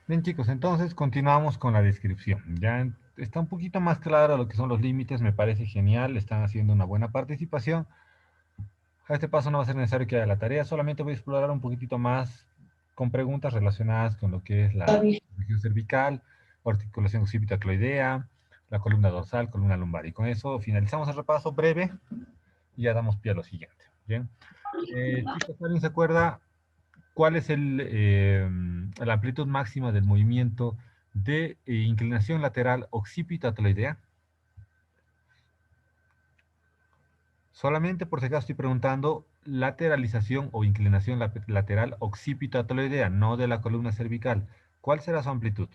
Bien, chicos, entonces continuamos con la descripción. Está un poquito más claro lo que son los límites, me parece genial, están haciendo una buena participación. A este paso no va a ser necesario que haga la tarea, solamente voy a explorar un poquitito más con preguntas relacionadas con lo que es la región cervical, articulación occipitocloidea, la columna dorsal, columna lumbar. Y con eso finalizamos el repaso breve y ya damos pie a lo siguiente. Bien, chicos, ¿alguien se acuerda cuál es la amplitud máxima del movimiento de inclinación lateral occipitocloidea? Solamente por si acaso estoy preguntando lateralización o inclinación lateral occipitocloidea, no de la columna cervical. ¿Cuál será su amplitud?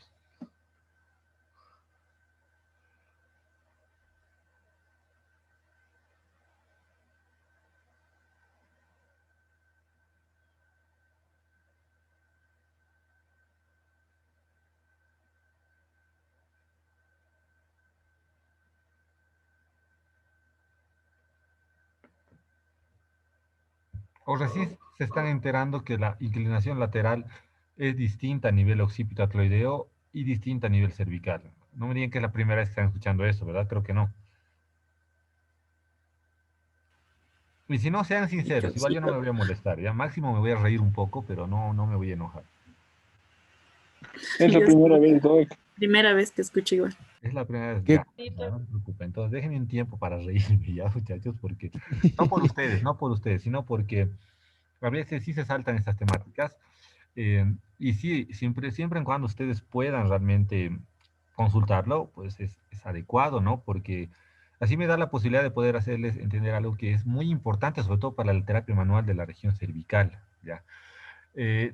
O recién se están enterando que la inclinación lateral es distinta a nivel occipitocloideo y distinta a nivel cervical. No me digan que es la primera vez que están escuchando eso, ¿verdad? Creo que no. Y si no, sean sinceros, igual yo no me voy a molestar, ya máximo me voy a reír un poco, pero no me voy a enojar. Es la Yo primera vez, Doc. primera vez que escucho igual. Es la primera vez, ¿Qué? ya, no se preocupen. Entonces, déjenme un tiempo para reírme ya, muchachos, porque no por ustedes, no por ustedes, sino porque a veces sí se saltan estas temáticas. Y sí, siempre en cuando ustedes puedan realmente consultarlo, pues es adecuado, ¿no? Porque así me da la posibilidad de poder hacerles entender algo que es muy importante, sobre todo para la terapia manual de la región cervical, ¿ya?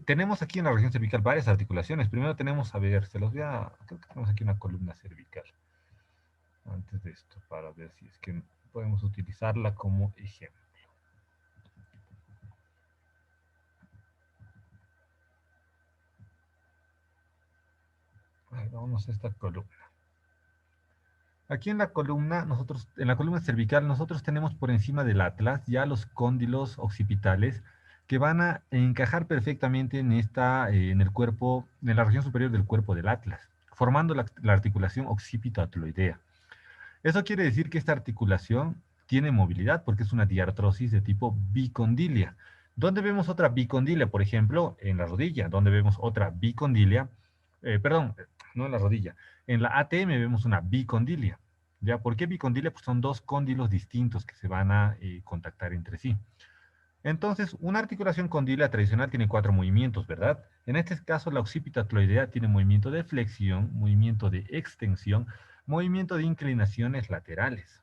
Tenemos aquí en la región cervical varias articulaciones. Primero tenemos, a ver, creo que tenemos aquí una columna cervical. Antes de esto, para ver si es que podemos utilizarla como ejemplo. A ver, vamos a esta columna. Aquí en en la columna cervical, nosotros tenemos por encima del atlas ya los cóndilos occipitales que van a encajar perfectamente en el cuerpo, en la región superior del cuerpo del atlas, formando la articulación occipitotloidea. Eso quiere decir que esta articulación tiene movilidad porque es una diartrosis de tipo bicondilia. ¿Dónde vemos otra bicondilia? Por ejemplo, en la rodilla. ¿Dónde vemos otra bicondilia? Perdón, no en la rodilla. En la ATM vemos una bicondilia. ¿Ya? ¿Por qué bicondilia? Pues son dos cóndilos distintos que se van a contactar entre sí. Entonces, una articulación condilia tradicional tiene cuatro movimientos, ¿verdad? En este caso, la occipitocloidea tiene movimiento de flexión, movimiento de extensión, movimiento de inclinaciones laterales.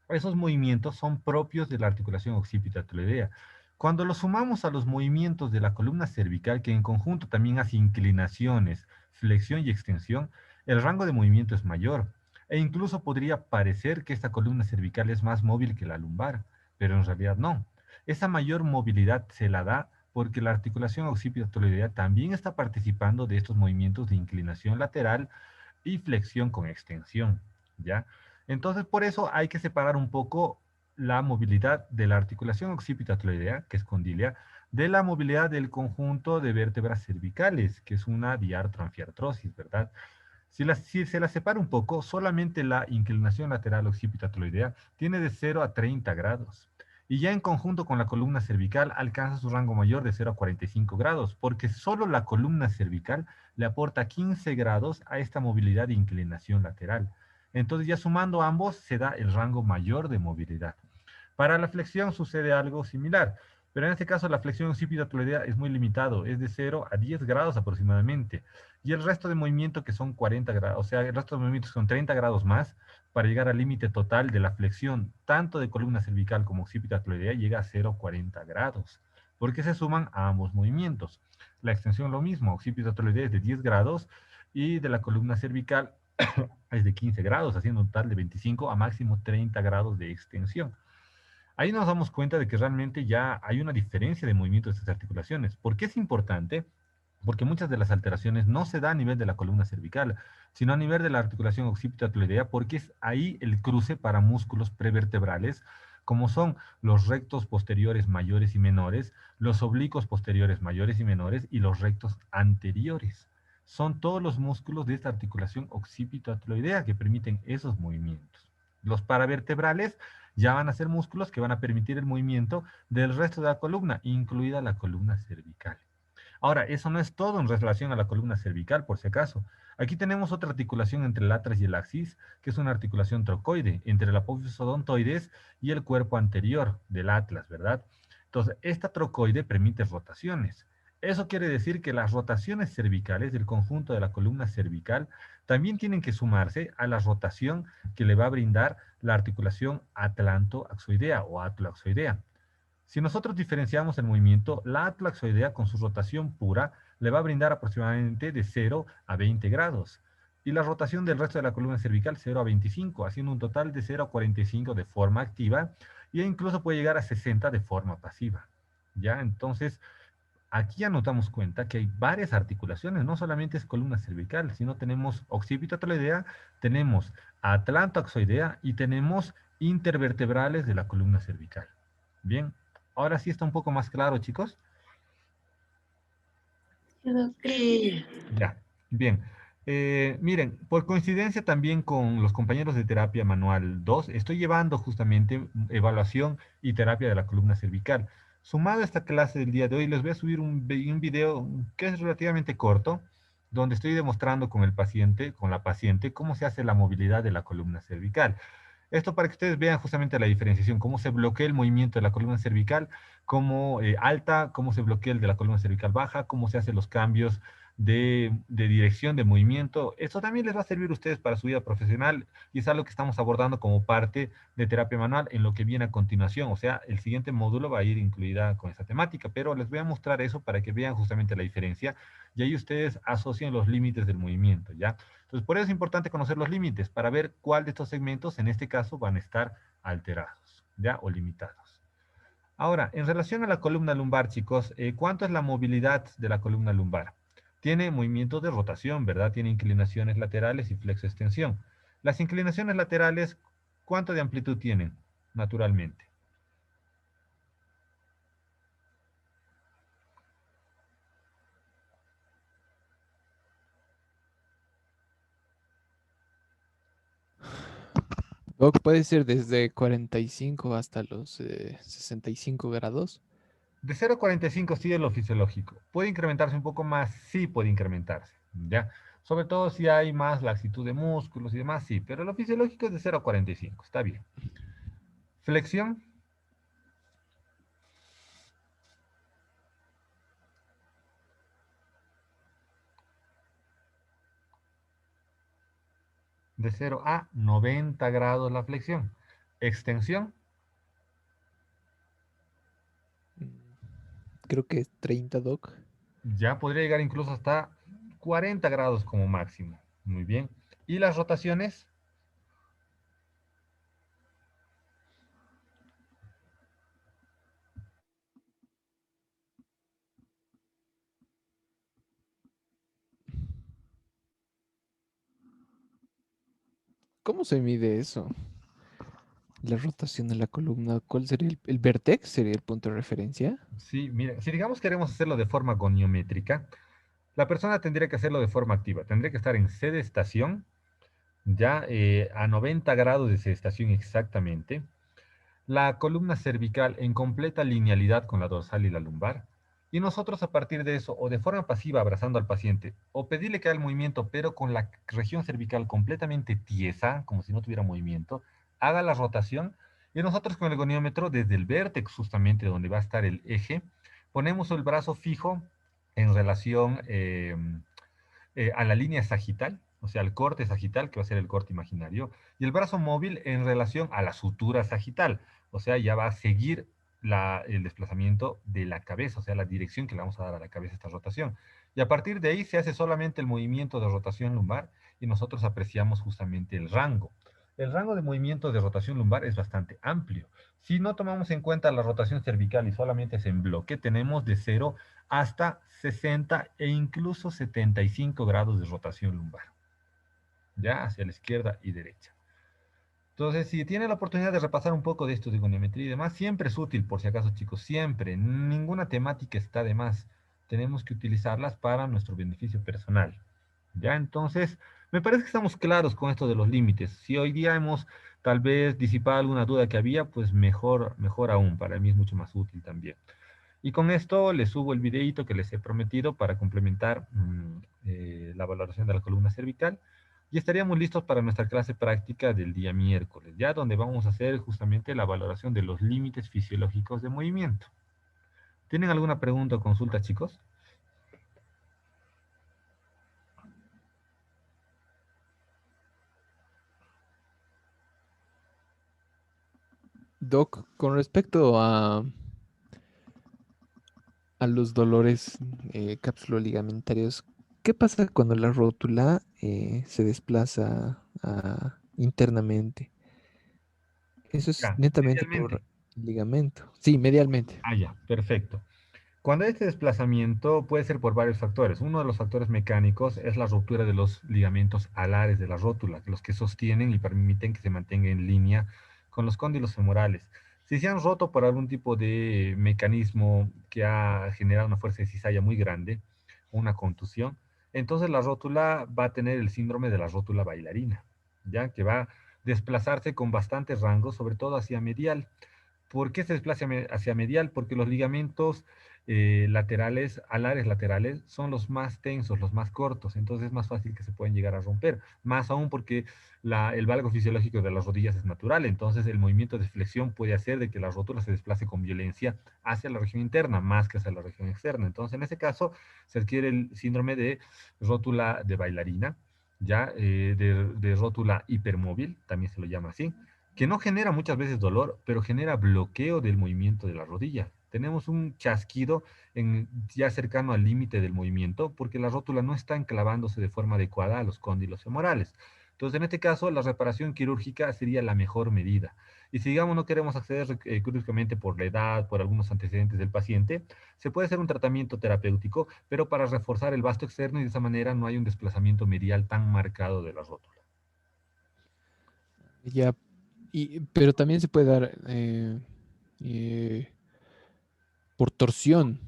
Esos movimientos son propios de la articulación occipitocloidea. Cuando los sumamos a los movimientos de la columna cervical, que en conjunto también hace inclinaciones, flexión y extensión, el rango de movimiento es mayor. E incluso podría parecer que esta columna cervical es más móvil que la lumbar, pero en realidad no. Esa mayor movilidad se la da porque la articulación occipitocloidea también está participando de estos movimientos de inclinación lateral y flexión con extensión, ¿ya? Entonces, por eso hay que separar un poco la movilidad de la articulación occipitocloidea, que es condilia, de la movilidad del conjunto de vértebras cervicales, que es una diartroanfiartrosis, ¿verdad? Si se la separa un poco, solamente la inclinación lateral occipitocloidea tiene de 0 a 30 grados. Y ya en conjunto con la columna cervical alcanza su rango mayor de 0 a 45 grados, porque solo la columna cervical le aporta 15 grados a esta movilidad de inclinación lateral. Entonces ya sumando ambos se da el rango mayor de movilidad. Para la flexión sucede algo similar, pero en este caso la flexión occipitocloidea es muy limitado, es de 0 a 10 grados aproximadamente. Y el resto de movimiento que son 40 grados, o sea, el resto de movimientos son 30 grados más para llegar al límite total de la flexión, tanto de columna cervical como occipitocloidea, llega a 0,40 grados, porque se suman a ambos movimientos. La extensión lo mismo, occipitocloidea es de 10 grados y de la columna cervical es de 15 grados, haciendo un total de 25 a máximo 30 grados de extensión. Ahí nos damos cuenta de que realmente ya hay una diferencia de movimiento de estas articulaciones. ¿Por qué es importante? Porque muchas de las alteraciones no se da a nivel de la columna cervical, sino a nivel de la articulación occipito-ateloidea, porque es ahí el cruce para músculos prevertebrales, como son los rectos posteriores mayores y menores, los oblicuos posteriores mayores y menores y los rectos anteriores. Son todos los músculos de esta articulación occipito-ateloidea que permiten esos movimientos. Los paravertebrales ya van a ser músculos que van a permitir el movimiento del resto de la columna, incluida la columna cervical. Ahora, eso no es todo en relación a la columna cervical, por si acaso. Aquí tenemos otra articulación entre el atlas y el axis, que es una articulación trocoide, entre la apófisis odontoides y el cuerpo anterior del atlas, ¿verdad? Entonces, esta trocoide permite rotaciones. Eso quiere decir que las rotaciones cervicales del conjunto de la columna cervical también tienen que sumarse a la rotación que le va a brindar la articulación atlantoaxoidea o atlaxoidea. Si nosotros diferenciamos el movimiento, la atlaxoidea con su rotación pura le va a brindar aproximadamente de 0 a 20 grados. Y la rotación del resto de la columna cervical 0 a 25, haciendo un total de 0 a 45 de forma activa e incluso puede llegar a 60 de forma pasiva. ¿Ya? Entonces, aquí ya nos damos cuenta que hay varias articulaciones, no solamente es columna cervical, sino tenemos occipito-ateloidea, tenemos atlantoaxoidea y tenemos intervertebrales de la columna cervical. Bien, ahora sí está un poco más claro, chicos. Sí. Ya, bien. Miren, por coincidencia también con los compañeros de terapia manual 2, estoy llevando justamente evaluación y terapia de la columna cervical. Sumado a esta clase del día de hoy, les voy a subir un video que es relativamente corto, donde estoy demostrando con el paciente, con la paciente, cómo se hace la movilidad de la columna cervical. Esto para que ustedes vean justamente la diferenciación, cómo se bloquea el movimiento de la columna cervical, cómo alta, cómo se bloquea el de la columna cervical baja, cómo se hacen los cambios de dirección de movimiento. Esto también les va a servir a ustedes para su vida profesional y es algo que estamos abordando como parte de terapia manual en lo que viene a continuación. O sea, el siguiente módulo va a ir incluida con esa temática, pero les voy a mostrar eso para que vean justamente la diferencia y ahí ustedes asocian los límites del movimiento, ¿ya? Entonces, por eso es importante conocer los límites para ver cuál de estos segmentos, en este caso, van a estar alterados, ¿ya? O limitados. Ahora, en relación a la columna lumbar, chicos, ¿cuánto es la movilidad de la columna lumbar? Tiene movimientos de rotación, ¿verdad? Tiene inclinaciones laterales y flexoextensión. Las inclinaciones laterales, ¿cuánto de amplitud tienen? Naturalmente. Doc, puede ser desde 45 hasta los 65 grados. De 0,45 sí es lo fisiológico. ¿Puede incrementarse un poco más? Sí puede incrementarse, ¿ya? Sobre todo si hay más laxitud de músculos y demás, sí, pero lo fisiológico es de 0,45, está bien. Flexión, de 0 a 90 grados la flexión. Extensión, Creo que es 30, Doc. ya podría llegar incluso hasta 40 grados como máximo. Muy bien. Y las rotaciones, ¿Cómo se mide eso? La rotación de la columna. ¿Cuál sería el vértex? ¿Sería el punto de referencia? sí, mira, si digamos queremos hacerlo de forma goniométrica, la persona tendría que hacerlo de forma activa. Tendría que estar en C de estación, ya a 90 grados de sedestación exactamente, la columna cervical en completa linealidad con la dorsal y la lumbar, y nosotros a partir de eso, o de forma pasiva abrazando al paciente, o pedirle que haga el movimiento, pero con la región cervical completamente tiesa, como si no tuviera movimiento, haga la rotación, y nosotros con el goniómetro, desde el vértex justamente donde va a estar el eje, ponemos el brazo fijo en relación a la línea sagital, o sea, al corte sagital, que va a ser el corte imaginario, y el brazo móvil en relación a la sutura sagital, o sea, ya va a seguir el desplazamiento de la cabeza, o sea, la dirección que le vamos a dar a la cabeza esta rotación. Y a partir de ahí se hace solamente el movimiento de rotación lumbar y nosotros apreciamos justamente el rango. El rango de movimiento de rotación lumbar es bastante amplio. Si no tomamos en cuenta la rotación cervical y solamente es en bloque, tenemos de 0 hasta 60 e incluso 75 grados de rotación lumbar, ya hacia la izquierda y derecha. Entonces, si tienen la oportunidad de repasar un poco de esto de goniometría y demás, siempre es útil, por si acaso, chicos, siempre. Ninguna temática está de más. Tenemos que utilizarlas para nuestro beneficio personal. Ya, entonces, me parece que estamos claros con esto de los límites. Si hoy día hemos tal vez disipado alguna duda que había, pues mejor, mejor aún. Para mí es mucho más útil también. Y con esto les subo el videito que les he prometido para complementar la valoración de la columna cervical. Y estaríamos listos para nuestra clase práctica del día miércoles, ya donde vamos a hacer justamente la valoración de los límites fisiológicos de movimiento. ¿Tienen alguna pregunta o consulta, chicos? Doc, con respecto a los dolores capsuloligamentarios, ¿qué pasa cuando la rótula se desplaza internamente? Eso es Ya, netamente por medialmente. ligamento. Sí, medialmente. Ah, ya, perfecto. Cuando hay este desplazamiento puede ser por varios factores. Uno de los factores mecánicos es la ruptura de los ligamentos alares de la rótula, los que sostienen y permiten que se mantenga en línea con los cóndilos femorales. Si se han roto por algún tipo de mecanismo que ha generado una fuerza de cizalla muy grande, una contusión, entonces la rótula va a tener el síndrome de la rótula bailarina, ya que va a desplazarse con bastante rango, sobre todo hacia medial. ¿Por qué se desplaza hacia medial? Porque los ligamentos laterales, alares laterales, son los más tensos, los más cortos, entonces es más fácil que se pueden llegar a romper, más aún porque el valgo fisiológico de las rodillas es natural, entonces el movimiento de flexión puede hacer de que la rótula se desplace con violencia hacia la región interna más que hacia la región externa. Entonces, en ese caso, se adquiere el síndrome de rótula de bailarina, ya de rótula hipermóvil, también se lo llama así, que no genera muchas veces dolor, pero genera bloqueo del movimiento de la rodilla. Tenemos un chasquido ya cercano al límite del movimiento porque la rótula no está enclavándose de forma adecuada a los cóndilos femorales. Entonces, en este caso, la reparación quirúrgica sería la mejor medida. Y si, digamos, no queremos acceder quirúrgicamente por la edad, por algunos antecedentes del paciente, se puede hacer un tratamiento terapéutico, pero para reforzar el vasto externo y de esa manera no hay un desplazamiento medial tan marcado de la rótula. Ya, pero también se puede dar eh, por torsión.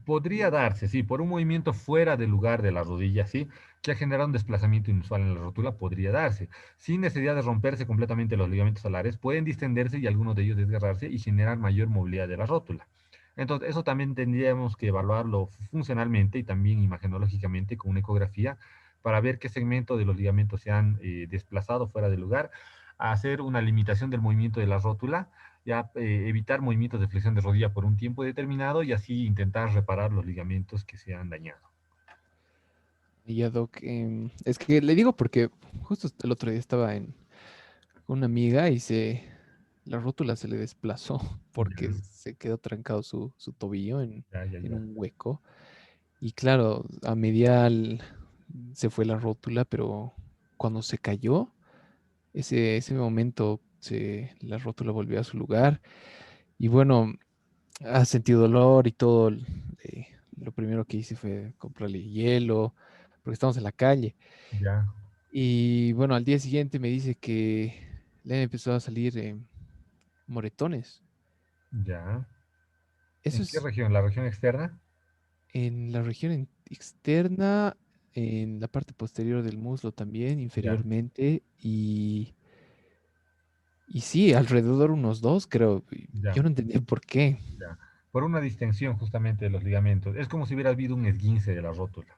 Podría darse, sí, por un movimiento fuera del lugar de la rodilla, sí, que ha generado un desplazamiento inusual en la rótula, podría darse. Sin necesidad de romperse completamente los ligamentos alares, pueden distenderse y algunos de ellos desgarrarse y generar mayor movilidad de la rótula. Entonces, eso también tendríamos que evaluarlo funcionalmente y también imagenológicamente con una ecografía para ver qué segmento de los ligamentos se han desplazado fuera del lugar, hacer una limitación del movimiento de la rótula, ya evitar movimientos de flexión de rodilla por un tiempo determinado y así intentar reparar los ligamentos que se han dañado. Ya, Doc, es que le digo porque justo el otro día estaba con una amiga y la rótula se le desplazó porque Ya, se quedó trancado su tobillo ya, ya, en ya. un hueco. Y claro, a medial se fue la rótula, pero cuando se cayó, ese momento la rótula volvió a su lugar. Y bueno, ha sentido dolor y todo. Lo primero que hice fue comprarle hielo, porque estamos en la calle. Ya, Y bueno, al día siguiente me dice que le han empezado a salir moretones. ya. Eso ¿En qué es región? ¿La región externa? en la región externa, en la parte posterior del muslo también, Ya, inferiormente. Y sí, alrededor unos dos, creo. Y ya, yo no entendía por qué. ya. Por una distensión justamente de los ligamentos. Es como si hubiera habido un esguince de la rótula.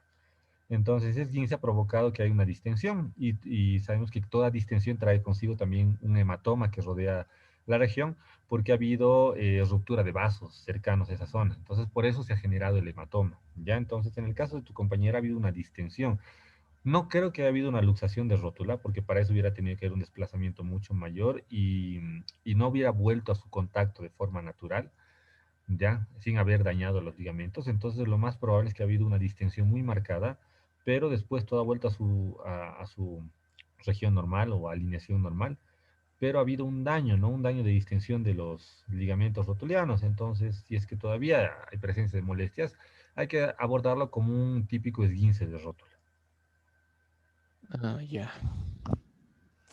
Entonces, ese esguince ha provocado que hay una distensión y sabemos que toda distensión trae consigo también un hematoma que rodea la región porque ha habido ruptura de vasos cercanos a esa zona. Entonces, por eso se ha generado el hematoma. Ya, entonces, en el caso de tu compañera ha habido una distensión. No creo que haya habido una luxación de rótula, porque para eso hubiera tenido que haber un desplazamiento mucho mayor y no hubiera vuelto a su contacto de forma natural, ya, sin haber dañado los ligamentos. Entonces, lo más probable es que ha habido una distensión muy marcada pero después todo ha vuelto a su región normal o alineación normal, pero ha habido un daño, ¿no? Un daño de distensión de los ligamentos rotulianos. Entonces, si es que todavía hay presencia de molestias, hay que abordarlo como un típico esguince de rótula. Ah, ya.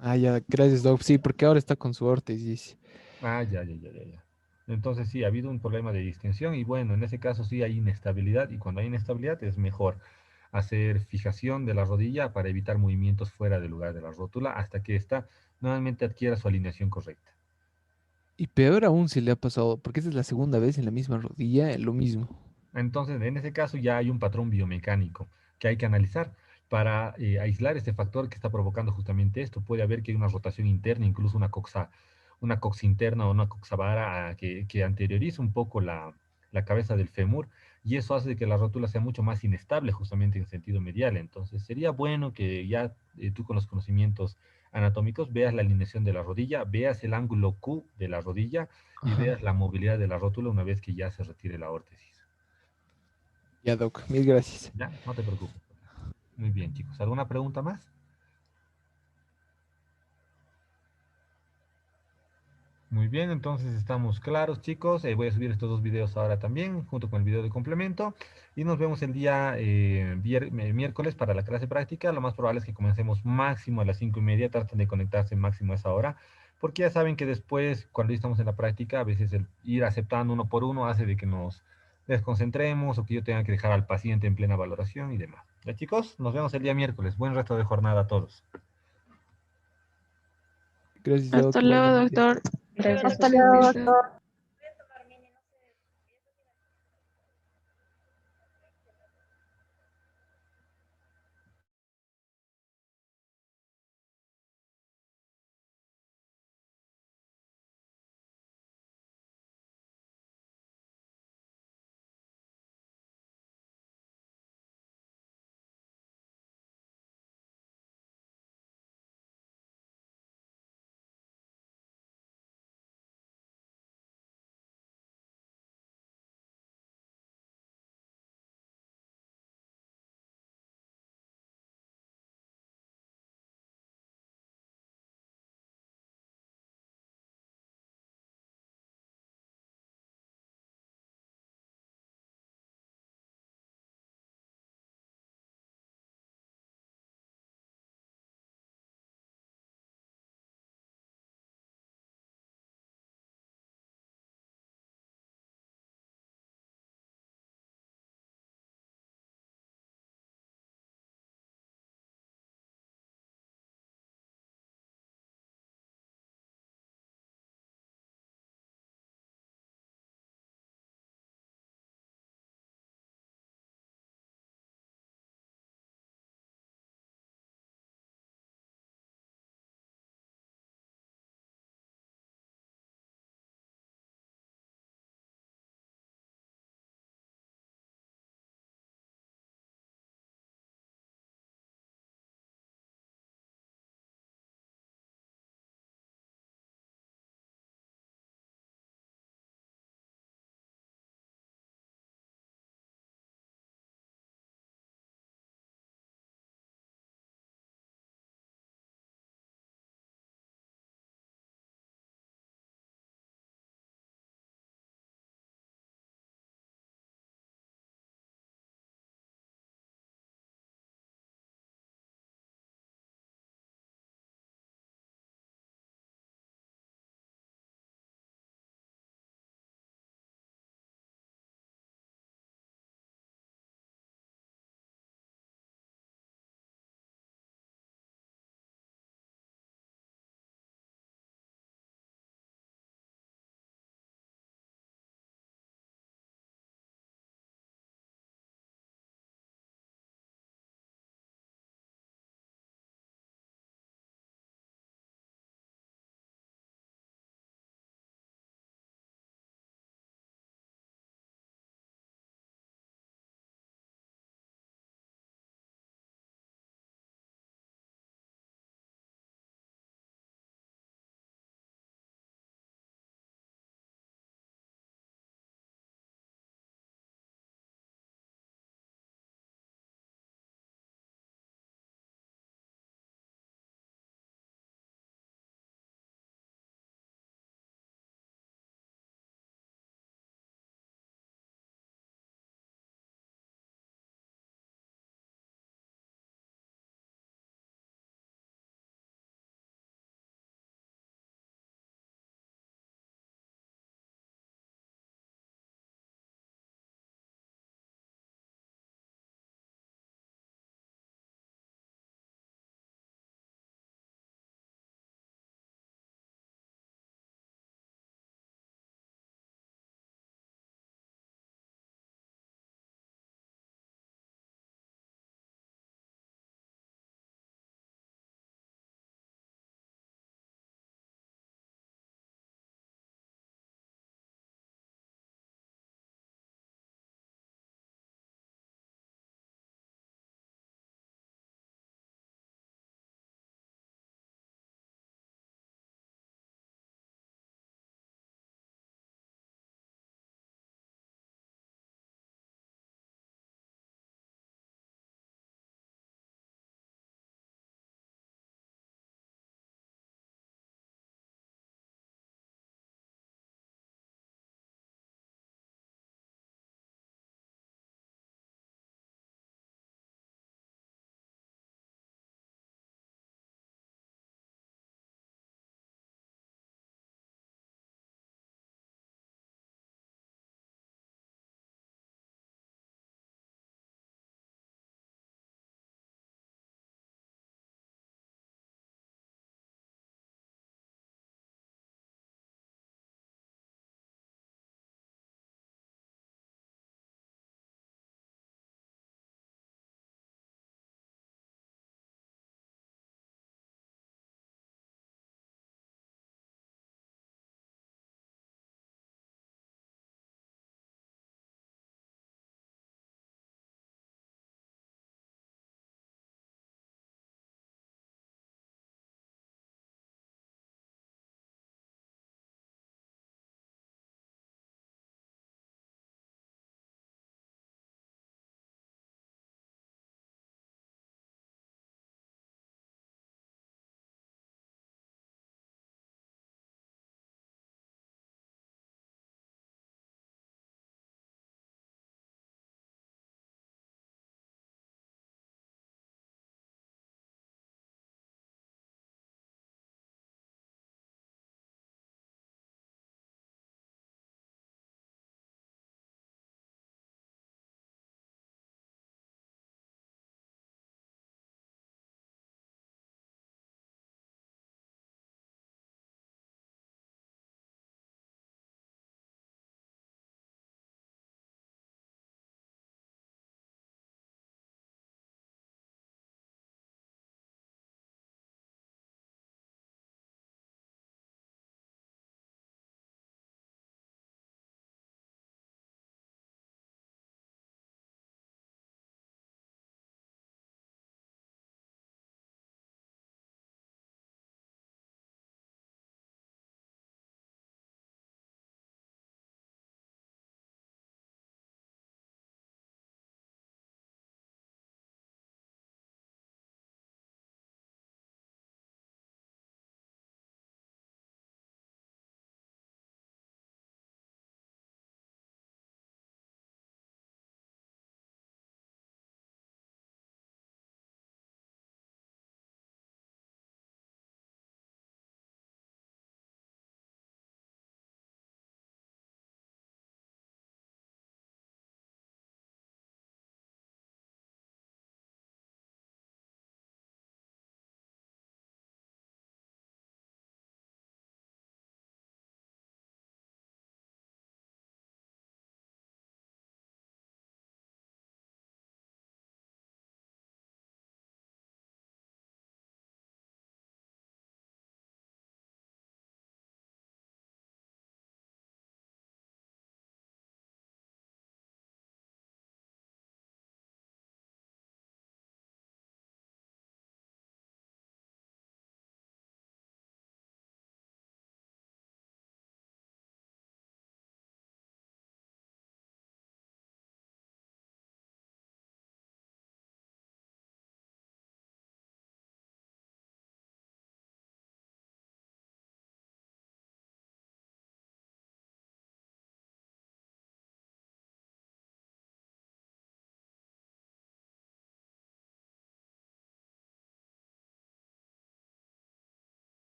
Ah, ya, gracias, Doc. Sí, porque ahora está con su órtesis. Ah, ya. Entonces sí, ha habido un problema de distensión y bueno, en ese caso sí hay inestabilidad y cuando hay inestabilidad es mejor hacer fijación de la rodilla para evitar movimientos fuera del lugar de la rótula hasta que ésta nuevamente adquiera su alineación correcta. Y peor aún si le ha pasado, porque esta es la segunda vez en la misma rodilla, lo mismo. Entonces, en ese caso ya hay un patrón biomecánico que hay que analizar para aislar este factor que está provocando justamente esto. Puede haber que hay una rotación interna, incluso una coxa interna o una coxa vara que anterioriza un poco la cabeza del fémur y eso hace que la rótula sea mucho más inestable justamente en sentido medial. Entonces, sería bueno que ya tú con los conocimientos anatómicos veas la alineación de la rodilla, veas el ángulo Q de la rodilla y Ajá. veas la movilidad de la rótula una vez que ya se retire la órtesis. Ya, Doc, mil gracias. Ya, no te preocupes. Muy bien, chicos. ¿Alguna pregunta más? Muy bien, entonces estamos claros, chicos. Voy a subir estos dos videos ahora también, junto con el video de complemento. Y nos vemos el día miércoles para la clase práctica. Lo más probable es que comencemos máximo a las 5:30. Traten de conectarse máximo a esa hora. Porque ya saben que después, cuando ya estamos en la práctica, a veces el ir aceptando uno por uno hace de que nos desconcentremos o que yo tenga que dejar al paciente en plena valoración y demás. Ya, chicos, nos vemos el día miércoles. Buen resto de jornada a todos. Gracias, Hasta Doc, luego, igualmente. doctor. Gracias a Hasta luego, ustedes. doctor.